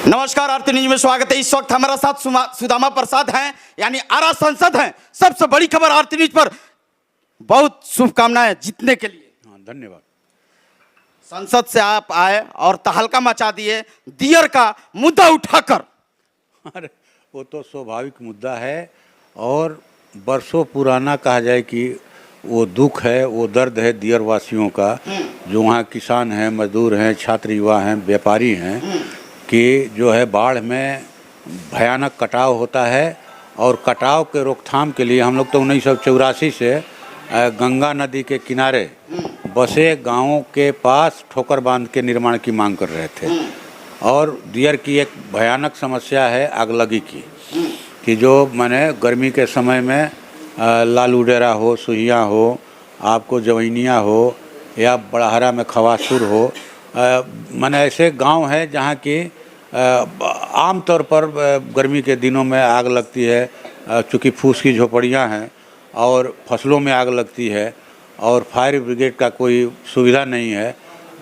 नमस्कार, आरती न्यूज में स्वागत है। इस वक्त हमारा साथ सुदामा प्रसाद हैं, यानी आरा सांसद हैं। सबसे बड़ी खबर आरती न्यूज पर। बहुत शुभकामनाएं जीतने के लिए। धन्यवाद। संसद से आप आए और तहलका मचा दिए दियर का मुद्दा उठाकर। अरे वो तो स्वाभाविक मुद्दा है और बरसों पुराना कहा जाए कि वो दुख है, वो दर्द है दियर वासियों का, जो वहाँ किसान हैं, मजदूर हैं, छात्र युवा हैं, व्यापारी हैं, कि जो है बाढ़ में भयानक कटाव होता है। और कटाव के रोकथाम के लिए हम लोग तो 1984 से गंगा नदी के किनारे बसे गांवों के पास ठोकर बांध के निर्माण की मांग कर रहे थे। और दियर की एक भयानक समस्या है आगलगी की, कि जो मैंने गर्मी के समय में लाल उडेरा हो, सुहिया हो, आपको जवैनिया हो या बड़हरा में खवासुर हो, मैंने ऐसे गांव हैं जहां की आम तौर पर गर्मी के दिनों में आग लगती है, चूँकि फूस की झोपड़ियाँ हैं और फसलों में आग लगती है और फायर ब्रिगेड का कोई सुविधा नहीं है।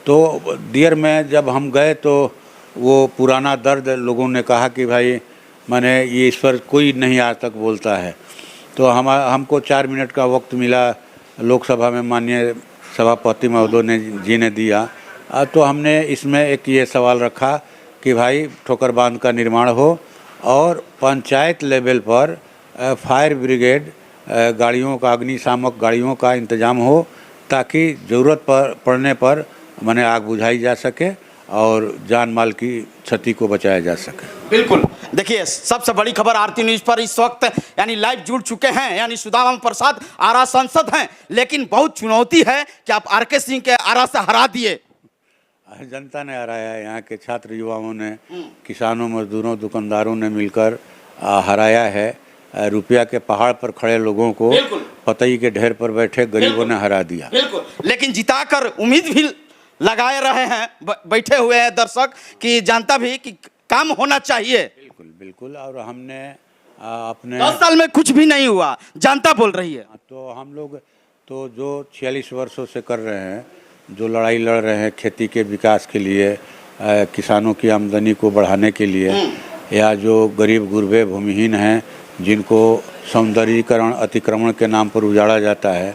तो दियर में जब हम गए तो वो पुराना दर्द लोगों ने कहा कि भाई मैंने ये इस पर कोई नहीं आज तक बोलता है। तो हमको 4 मिनट का वक्त मिला, लोकसभा में माननीय सभापति महोदय जी ने दिया। तो हमने इसमें एक ये सवाल रखा कि भाई ठोकर बांध का निर्माण हो और पंचायत लेवल पर फायर ब्रिगेड गाड़ियों का, अग्निशामक गाड़ियों का इंतजाम हो, ताकि ज़रूरत पड़ने पर माने आग बुझाई जा सके और जान माल की क्षति को बचाया जा सके। बिल्कुल, देखिए सबसे बड़ी खबर आरती न्यूज पर इस वक्त यानी लाइव जुड़ चुके हैं, यानी सुदामा प्रसाद आरा सांसद हैं। लेकिन बहुत चुनौती है कि आप आर के सिंह के आरा से हरा दिए। जनता ने हराया है, यहाँ के छात्र युवाओं ने, किसानों, मजदूरों, दुकानदारों ने मिलकर हराया है। रुपया के पहाड़ पर खड़े लोगों को पतई के ढेर पर बैठे गरीबों ने हरा दिया। बिल्कुल, लेकिन जिताकर उम्मीद भी लगाए रहे हैं बैठे हुए हैं दर्शक कि जनता भी कि काम होना चाहिए। बिल्कुल बिल्कुल। और हमने अपने 10 साल में कुछ भी नहीं हुआ, जनता बोल रही है। तो हम लोग तो जो 46 वर्षों से कर रहे हैं, जो लड़ाई लड़ रहे हैं खेती के विकास के लिए, किसानों की आमदनी को बढ़ाने के लिए, या जो गरीब गुरबे भूमिहीन हैं जिनको सौंदर्यीकरण अतिक्रमण के नाम पर उजाड़ा जाता है,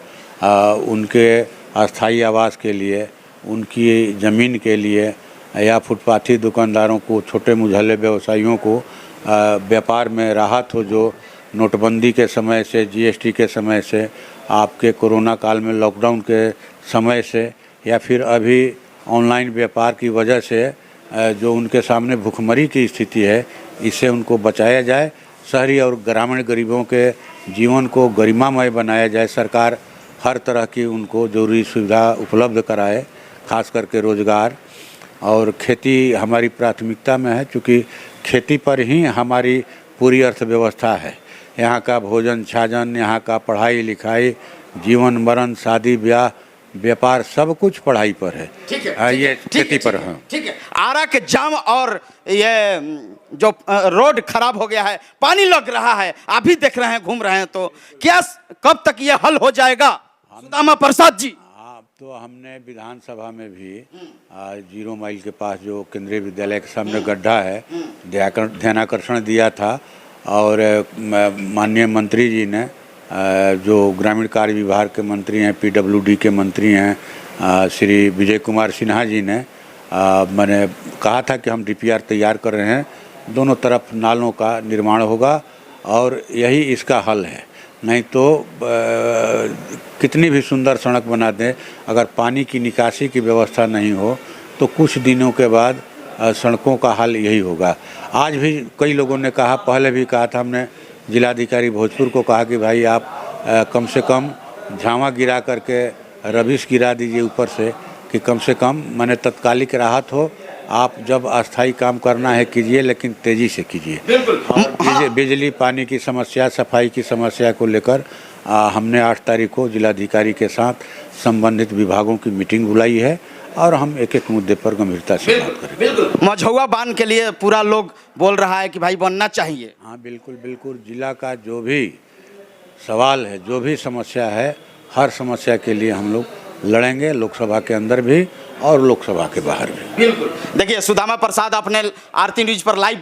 उनके अस्थायी आवास के लिए, उनकी ज़मीन के लिए, या फुटपाथी दुकानदारों को, छोटे मुझल्ले व्यवसायियों को व्यापार में राहत हो, जो नोटबंदी के समय से, जीएसटी के समय से, आपके कोरोना काल में लॉकडाउन के समय से, या फिर अभी ऑनलाइन व्यापार की वजह से जो उनके सामने भुखमरी की स्थिति है, इससे उनको बचाया जाए। शहरी और ग्रामीण गरीबों के जीवन को गरिमामय बनाया जाए। सरकार हर तरह की उनको ज़रूरी सुविधा उपलब्ध कराए, खास करके रोज़गार और खेती हमारी प्राथमिकता में है, क्योंकि खेती पर ही हमारी पूरी अर्थव्यवस्था है। यहाँ का भोजन छाजन, यहाँ का पढ़ाई लिखाई, जीवन मरण, शादी ब्याह, व्यापार, सब कुछ पढ़ाई पर है। ठीक है, ये खेती पर है। ठीक है। आरा के जाम और ये जो रोड खराब हो गया है, पानी लग रहा है, आप भी देख रहे हैं, घूम रहे हैं, तो क्या कब तक ये हल हो जाएगा सुदामा प्रसाद जी? तो हमने विधानसभा में भी 0 माइल के पास जो केंद्रीय विद्यालय के सामने गड्ढा है, ध्यानाकर्षण दिया था। और माननीय मंत्री जी ने, जो ग्रामीण कार्य विभाग के मंत्री हैं, पीडब्ल्यूडी के मंत्री हैं, श्री विजय कुमार सिन्हा जी ने, मैंने कहा था कि हम डीपीआर तैयार कर रहे हैं, दोनों तरफ नालों का निर्माण होगा और यही इसका हल है। नहीं तो कितनी भी सुंदर सड़क बना दें, अगर पानी की निकासी की व्यवस्था नहीं हो तो कुछ दिनों के बाद सड़कों का हाल यही होगा। आज भी कई लोगों ने कहा, पहले भी कहा था हमने, जिलाधिकारी भोजपुर को कहा कि भाई आप कम से कम झावा गिरा करके रबिश गिरा दीजिए ऊपर से, कि कम से कम माने तत्कालिक राहत हो। आप जब अस्थायी काम करना है कीजिए, लेकिन तेज़ी से कीजिए। और बिजली पानी की समस्या, सफाई की समस्या को लेकर हमने 8 तारीख को जिलाधिकारी के साथ संबंधित विभागों की मीटिंग बुलाई है और हम एक एक मुद्दे पर गंभीरता से बात करेंगे। बिल्कुल, मझौआ बांध के लिए पूरा लोग बोल रहा है कि भाई बनना चाहिए। हाँ बिल्कुल बिल्कुल। जिला का जो भी सवाल है, जो भी समस्या है, हर समस्या के लिए हम लोग लड़ेंगे, लोकसभा के अंदर भी और लोकसभा के बाहर भी। बिल्कुल। देखिए सुदामा प्रसाद अपने आरती न्यूज पर लाइव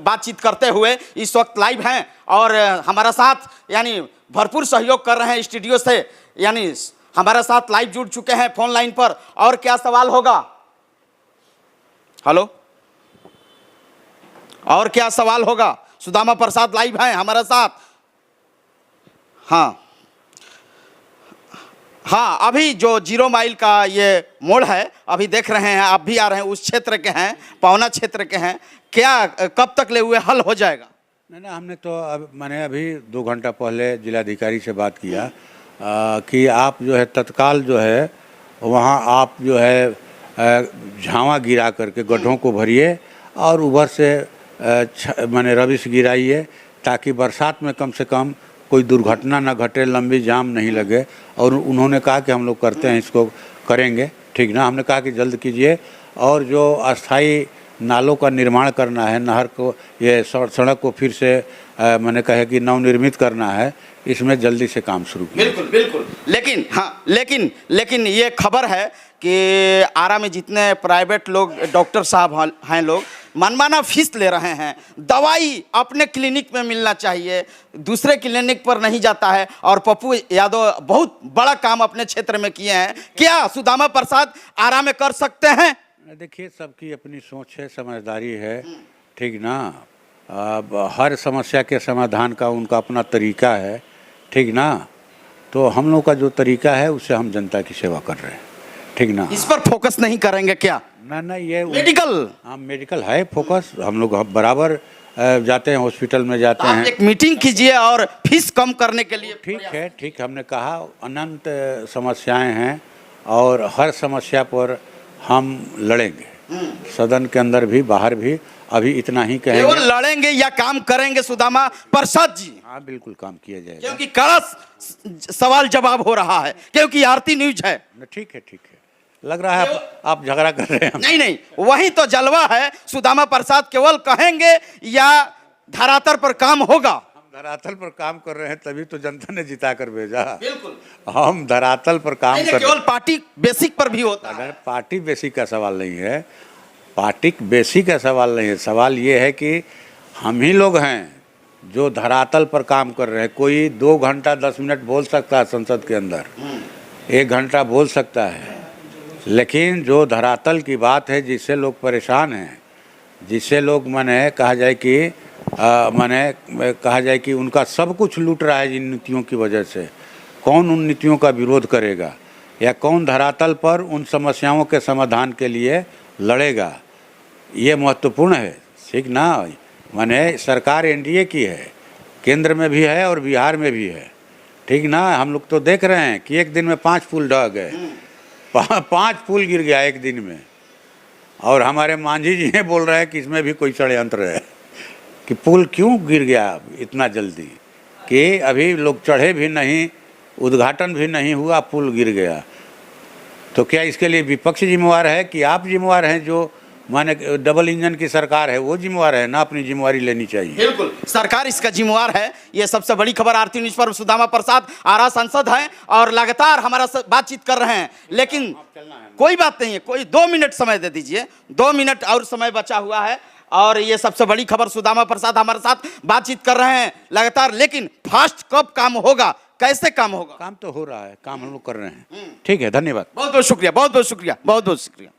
बातचीत करते हुए इस वक्त लाइव हैं और हमारा साथ यानी भरपूर सहयोग कर रहे हैं स्टूडियो से, यानी हमारे साथ लाइव जुड़ चुके हैं फोन लाइन पर। और क्या सवाल होगा? हेलो, और क्या सवाल होगा? सुदामा प्रसाद लाइव हैं हमारे साथ। हाँ हाँ, अभी जो 0 माइल का ये मोड़ है अभी देख रहे हैं, आप भी आ रहे हैं, उस क्षेत्र के हैं, पावना क्षेत्र के हैं, क्या कब तक ले हुए हल हो जाएगा? नहीं ना, हमने तो मैंने अभी 2 घंटा पहले जिलाधिकारी से बात किया कि आप जो है तत्काल जो है वहाँ आप जो है झावा गिरा करके गड्ढों को भरिए और ऊपर से मैंने रबिश गिराइए, ताकि बरसात में कम से कम कोई दुर्घटना न घटे, लंबी जाम नहीं लगे। और उन्होंने कहा कि हम लोग करते हैं, इसको करेंगे, ठीक ना। हमने कहा कि जल्द कीजिए। और जो अस्थाई नालों का निर्माण करना है, नहर को, ये सड़क को फिर से मैंने कहा कि नवनिर्मित करना है, इसमें जल्दी से काम शुरू किया। बिल्कुल बिल्कुल। लेकिन हाँ, लेकिन ये खबर है कि आरा में जितने प्राइवेट लोग डॉक्टर साहब हैं लोग मनमाना फीस ले रहे हैं। दवाई अपने क्लिनिक में मिलना चाहिए, दूसरे क्लिनिक पर नहीं जाता है। और पप्पू यादव बहुत बड़ा काम अपने क्षेत्र में किए हैं। क्या सुदामा प्रसाद आरा में कर सकते हैं? देखिए, सबकी अपनी सोच है, समझदारी है, ठीक ना। अब हर समस्या के समाधान का उनका अपना तरीका है, ठीक ना। तो हम लोग का जो तरीका है उससे हम जनता की सेवा कर रहे हैं, ठीक ना। इस पर फोकस नहीं करेंगे क्या? ना, ये मेडिकल, हाँ मेडिकल है फोकस। हम लोग बराबर जाते हैं, हॉस्पिटल में जाते हैं। एक मीटिंग कीजिए और फीस कम करने के लिए। ठीक है, ठीक। हमने कहा अनंत समस्याएं हैं और हर समस्या पर हम लड़ेंगे, सदन के अंदर भी बाहर भी। अभी इतना ही कहेंगे। केवल लड़ेंगे या काम करेंगे सुदामा प्रसाद जी? हाँ, बिल्कुल काम किया जाएगा, क्योंकि कड़ा सवाल जवाब हो रहा है, क्योंकि आरती न्यूज है। ठीक है, ठीक है। लग रहा है आप झगड़ा कर रहे हैं। नहीं, वही तो जलवा है। सुदामा प्रसाद केवल कहेंगे या धरातल पर काम होगा? हम धरातल पर काम कर रहे हैं, तभी तो जनता ने जिता कर भेजा। बिल्कुल, हम धरातल पर काम कर। केवल पार्टी बेसिक पर भी होता है। पार्टी बेसिक का सवाल नहीं है, पार्टी बेसिक का सवाल नहीं है। सवाल ये है कि हम ही लोग हैं जो धरातल पर काम कर रहे हैं। कोई 2 घंटा 10 मिनट बोल सकता है संसद के अंदर, 1 घंटा बोल सकता है, लेकिन जो धरातल की बात है, जिससे लोग परेशान हैं, जिससे लोग माने कहा जाए कि उनका सब कुछ लूट रहा है जिन नीतियों की वजह से, कौन उन नीतियों का विरोध करेगा या कौन धरातल पर उन समस्याओं के समाधान के लिए लड़ेगा, ये महत्वपूर्ण है, ठीक ना। माने सरकार एनडीए की है, केंद्र में भी है और बिहार में भी है, ठीक ना। हम लोग तो देख रहे हैं कि एक दिन में 5 पुल ढह गए, 5 पुल गिर गया एक दिन में। और हमारे मांझी जी ने बोल रहे हैं कि इसमें भी कोई षड्यंत्र है कि पुल क्यों गिर गया इतना जल्दी, कि अभी लोग चढ़े भी नहीं, उद्घाटन भी नहीं हुआ, पुल गिर गया। तो क्या इसके लिए विपक्ष जिम्मेवार है कि आप जिम्मेवार हैं? जो माने डबल इंजन की सरकार है वो जिम्मेवार है ना, अपनी जिम्मेवारी लेनी चाहिए। बिल्कुल, सरकार इसका जिम्मेवार है। ये सबसे बड़ी खबर आरती न्यूज पर सुदामा प्रसाद आरा सांसद हैं और लगातार हमारा बातचीत कर रहे हैं। लेकिन कोई बात नहीं है, कोई 2 मिनट समय दे दीजिए, 2 मिनट और समय बचा हुआ है। और ये सबसे बड़ी खबर, सुदामा प्रसाद हमारे साथ बातचीत कर रहे हैं लगातार। लेकिन फास्ट कब काम होगा, कैसे काम होगा? काम तो हो रहा है, काम हम लोग कर रहे हैं। ठीक है, धन्यवाद। बहुत बहुत शुक्रिया, बहुत बहुत शुक्रिया, बहुत बहुत शुक्रिया।